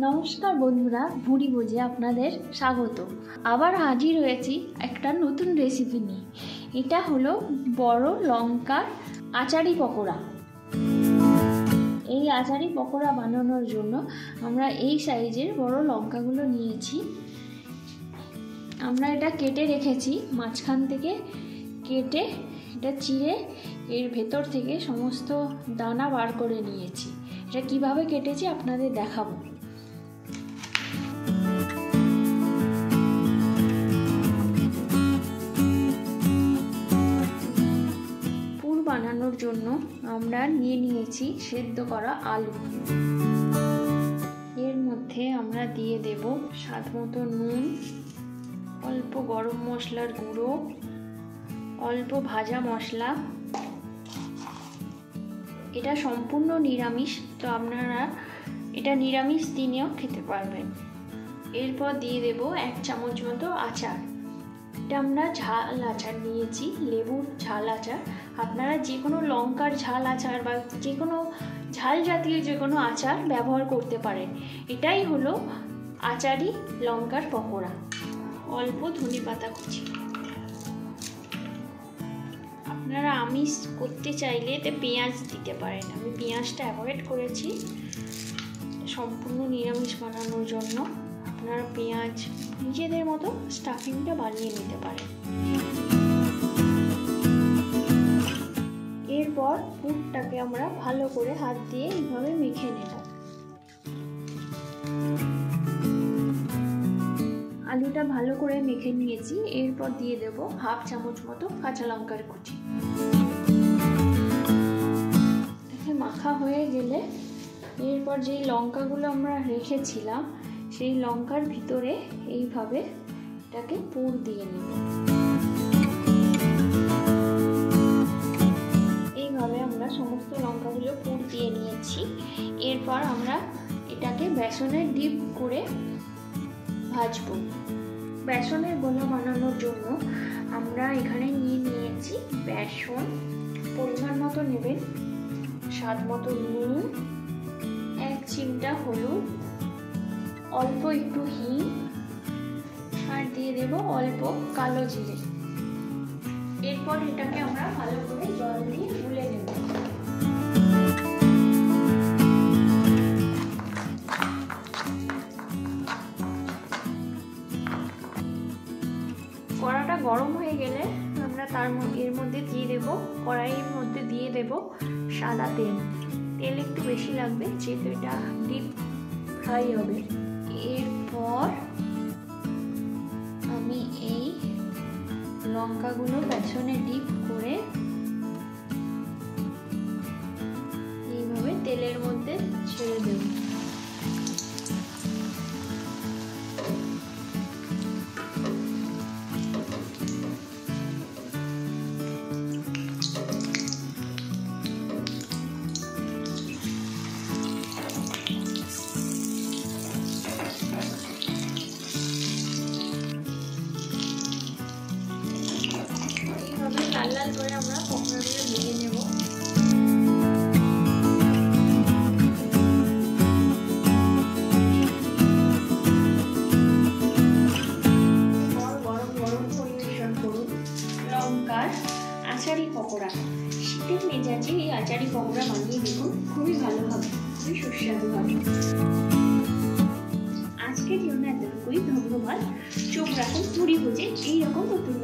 নমস্কার বন্ধুরা, ভুঁড়ি ভোজে আপনাদের স্বাগত। আবার হাজির হয়েছি একটা নতুন রেসিপি নিয়ে। এটা হলো বড় লঙ্কার আচারি পকোড়া। এই আচারি পকোড়া বানানোর জন্য আমরা এই সাইজের বড় লঙ্কাগুলো নিয়েছি। আমরা এটা কেটে রেখেছি, মাঝখান থেকে কেটে এটা চিড়ে এর ভেতর থেকে সমস্ত দানা বার করে নিয়েছি। এটা কিভাবে কেটেছি আপনাদের দেখাবো। পুর বানানোর জন্য আমরা নিয়েছি সেদ্ধ করা আলু। এর মধ্যে আমরা দিয়ে দেব স্বাদ মতো নুন, অল্প গরম মশলার গুঁড়ো, অল্প ভাজা মশলা। এটা সম্পূর্ণ নিরামিষ, তো আপনারা এটা নিরামিষ দিনেও খেতে পারবেন। এরপর দিয়ে দেব 1 চামচ মতো আচার। এটা আমরা ঝাল আচার নিয়েছি, লেবুর ঝাল আচার। আপনারা যে কোনো লঙ্কার ঝাল আচার বা যে কোনো ঝাল জাতীয় যে কোনো আচার ব্যবহার করতে পারেন। এটাই হলো আচারি লঙ্কার পকোড়া। অল্প ধনেপাতা কুচি। আপনারা আমিষ করতে চাইলে এতে পেঁয়াজ দিতে পারেন, আমি পেঁয়াজটা অ্যাভয়েড করেছি। সম্পূর্ণ নিরামিষ বানানোর জন্য আপনারা পেঁয়াজ নিজেদের মতো স্টাফিংটা বানিয়ে নিতে পারেন। এরপর পুরটাকে আমরা ভালো করে হাত দিয়ে এইভাবে মেখে নেব। আলুটা ভালো করে মেখে নিয়েছি। এরপর দিয়ে দেব 1/2 চামচ মতো কাঁচা লঙ্কার কুচি। মাখা হয়ে গেলে এরপর যেই লঙ্কাগুলো আমরা রেখেছিলাম সেই লঙ্কার ভিতরে এইভাবে এটাকে পুর দিয়ে নেব। এইভাবে আমরা সমস্ত লঙ্কাগুলো পুর দিয়ে নিয়েছি। এরপর আমরা এটাকে বেসনের ডিপ করে ভাজবো। বেসনের গোলা বানানোর জন্য আমরা এখানে নিয়েছি বেসন। পরিমাণ মতো নেবেন, স্বাদ মতো নুন, 1 চিমটা হলুদ, অল্প একটু হিং, আর দিয়ে দেব অল্প কালো জিরে। এরপর এটাকে আমরা ভালো করে জল দিয়ে গুলে নেব। কড়াটা গরম হয়ে গেলে আমরা এর মধ্যে দিয়ে দেব, কড়াইয়ের মধ্যে দিয়ে দেব সাদা তেল। তেল একটু বেশি লাগবে যেহেতু এটা ডিপ ফ্রাই হবে। এরপর আমি এই লঙ্কাগুলো বেসনে ডিপ করে এইভাবে তেলের মধ্যে ছেড়ে দেব। লাল লাল করে আমরা পকোড়াগুলো ভেজে নেব। গরম গরম পরিবেশন করুন লঙ্কার আচারি পকোড়া। শীতের মেজাজে এই আচারি পকোড়া বানিয়ে দেখুন, খুবই ভালো হবে, খুবই সুস্বাদু হবে। আজকের জন্য এতটুকুই। ধন্যবাদ। চোখ রাখুন ভুঁড়ি ভোজে এইরকম নতুন